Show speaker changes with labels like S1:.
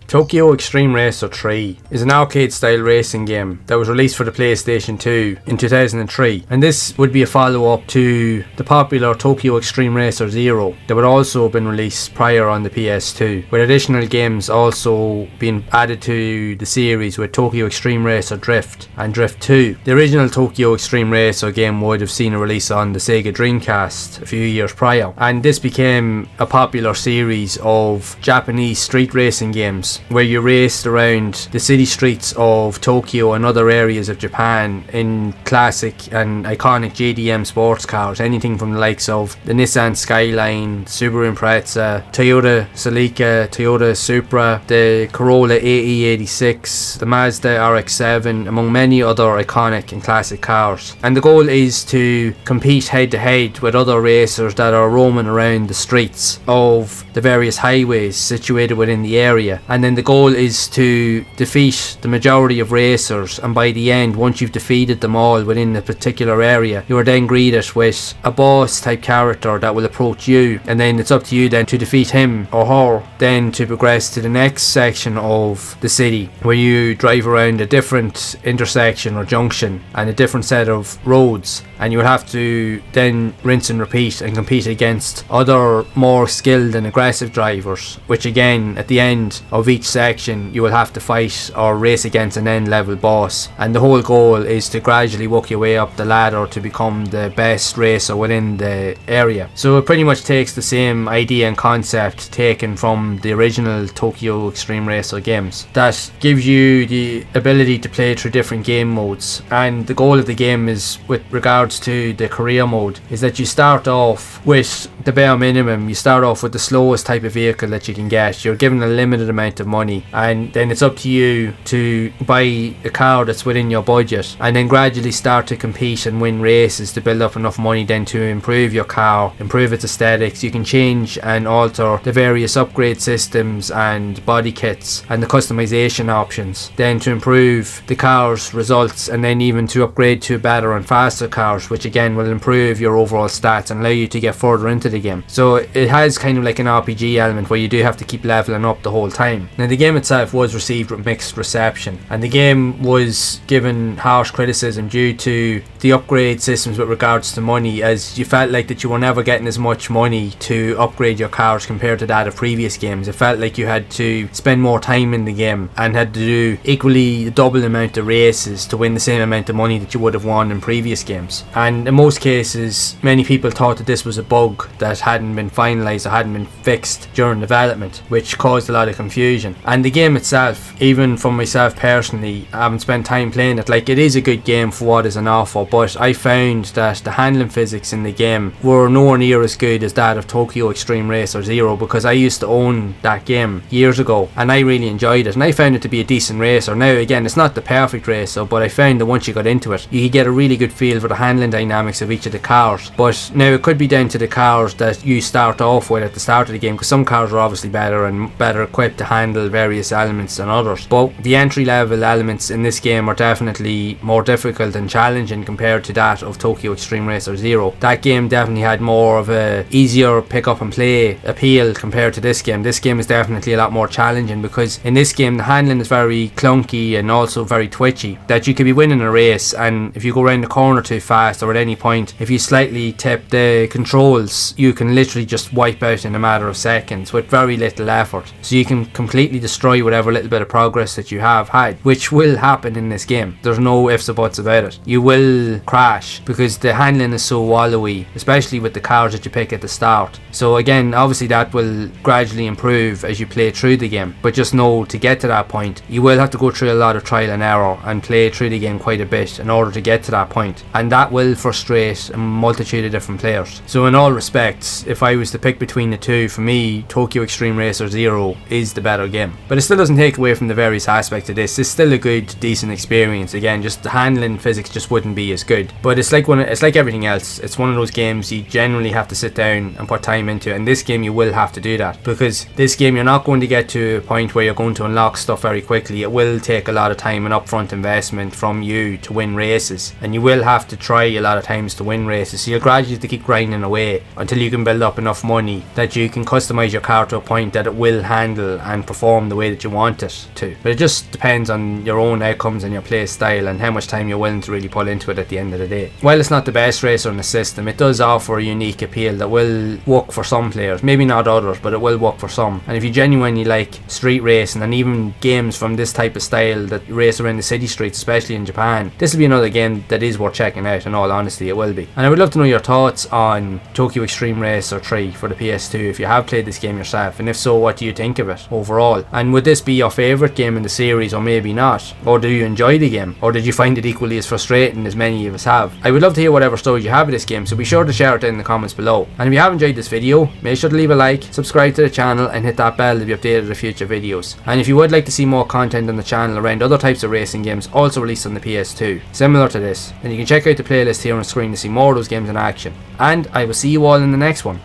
S1: Tokyo Extreme Racer 3 is an arcade-style racing game that was released for the PlayStation 2 in 2003, and this would be a follow-up to the popular Tokyo Extreme Racer 0 that would also have been released prior on the PS2, with additional games also being added to the series with Tokyo Extreme Racer Drift and Drift 2. The original Tokyo Extreme Racer game would have seen a release on the Sega Dreamcast a few years prior, and this became a popular series of Japanese street racing games where you raced around the city streets of Tokyo and other areas of Japan in classic and iconic JDM sports cars, anything from the likes of the Nissan Skyline, Subaru Impreza, Toyota Celica, Toyota Supra, the Corolla AE86, the Mazda RX-7, among many other iconic and classic cars. And the goal is to compete head to head with other racers that are roaming around the streets of the various highways situated within the area, and then the goal is to defeat the majority of racers, and by the end, once you've defeated them all within a particular area, you are then greeted with a boss type character that will approach you, and then it's up to you then to defeat him or her, then to progress to the next section of the city where you drive around a different intersection or junction and a different set of roads, and you will have to then rinse and repeat and compete against other more skilled and aggressive drivers, which again at the end of each section you will have to fight or race against an end level boss, and the whole goal is to gradually work your way up the ladder to become the best racer within the area. So it pretty much takes the same idea and concept taken from the original Tokyo Extreme Racer games that gives you the ability to play through different game modes, and the goal of the game is, with regards to the career mode, is that you start off with the bare minimum. You start off with the slowest type of vehicle that you can get. You're given a limited amount of money, and then it's up to you to buy a car that's within your budget, and then gradually start to compete and win races to build up enough money then to improve your car, improve its aesthetics. You can change and alter the various upgrade systems and body kits and the customization options then to improve the car's results, and then even to upgrade to better and faster cars, which again will improve your overall stats and allow you to get further into the game. So it has kind of like an RPG element where you do have to keep leveling up the whole time. Now the game itself was received with mixed reception, and the game was given harsh criticism due to the upgrade systems with regards to money, as you felt like that you were never getting as much money to upgrade your cars compared to that of previous games. It felt like you had to spend more time in the game and had to do equally the double amount of races to win the same amount of money that you would have won in previous games. And in most cases, many people thought that this was a bug that hadn't been finalised or hadn't been fixed during development, which caused a lot of confusion. And the game itself, even for myself personally, I haven't spent time playing it, like, it is a good game for what is on offer, but I found that the handling physics in the game were nowhere near as good as that of Tokyo Extreme Racer 0, because I used to own that game years ago and I really enjoyed it, and I found it to be a decent racer. Now again, it's not the perfect racer, but I found that once you got into it, you could get a really good feel for the handling dynamics of each of the cars. But now it could be down to the cars that you start off with at the start of the game, because some cars are obviously better and better equipped to handle various elements than others, but the entry level elements in this game are definitely more difficult and challenging compared to that of Tokyo Extreme Racer 0. That game definitely had more of a easier pick up and play appeal compared to this game. This game is definitely a lot more challenging, because in this game the handling is very clunky and also very twitchy, that you could be winning a race, and if you go around the corner too fast or at any point if you slightly tip the controls, you can literally just wipe out in a matter of seconds with very little effort. So you can completely destroy whatever little bit of progress that you have had, which will happen in this game. There's no ifs or buts about it. You will crash because the handling is so wallowy, especially with the cars that you pick at the start. So again, obviously that will gradually improve as you play through the game, but just know to get to that point you will have to go through a lot of trial and error and play through the game quite a bit in order to get to that point, and that will frustrate a multitude of different players. So in all respects, if I was to pick between the two, for me Tokyo Extreme Racer 0 is the better game. But it still doesn't take away from the various aspects of this. It's still a good, decent experience. Again, just the handling physics just wouldn't be as good, but it's like everything else. It's one of those games you generally have to sit down and put time into, and this game you will have to do that, because this game you're not going to get to a point where you're going to unlock stuff very quickly. It will take a lot of time and upfront investment from you to win races, and you will have to try a lot of times to win races. So you'll gradually have to keep grinding away until you can build up enough money that you can customize your car to a point that it will handle and perform the way that you want it to. But it just depends on your own outcomes and your play style and how much time you're willing to really put into it at the end of the day. While it's not the best racer in the system, it does offer a unique appeal that will work for some players, maybe not others, but it will work for some. And if you genuinely like street racing and even games from this type of style that race around the city streets, especially in Japan, this will be another game that is worth checking out. In all honesty, it will be. And I would love to know your thoughts on Tokyo Extreme Racer 3 for the PS2 if you have played this game yourself, and if so, what do you think of it overall? And would this be your favourite game in the series, or maybe not? Or do you enjoy the game? Or did you find it equally as frustrating as many of us have? I would love to hear whatever stories you have of this game, so be sure to share it down in the comments below. And if you have enjoyed this video, make sure to leave a like, subscribe to the channel and hit that bell to be updated with future videos. And if you would like to see more content on the channel around other types of racing games also released on the PS2, similar to this, then you can check out the playlist here on screen to see more of those games in action. And I will see you all in the next one.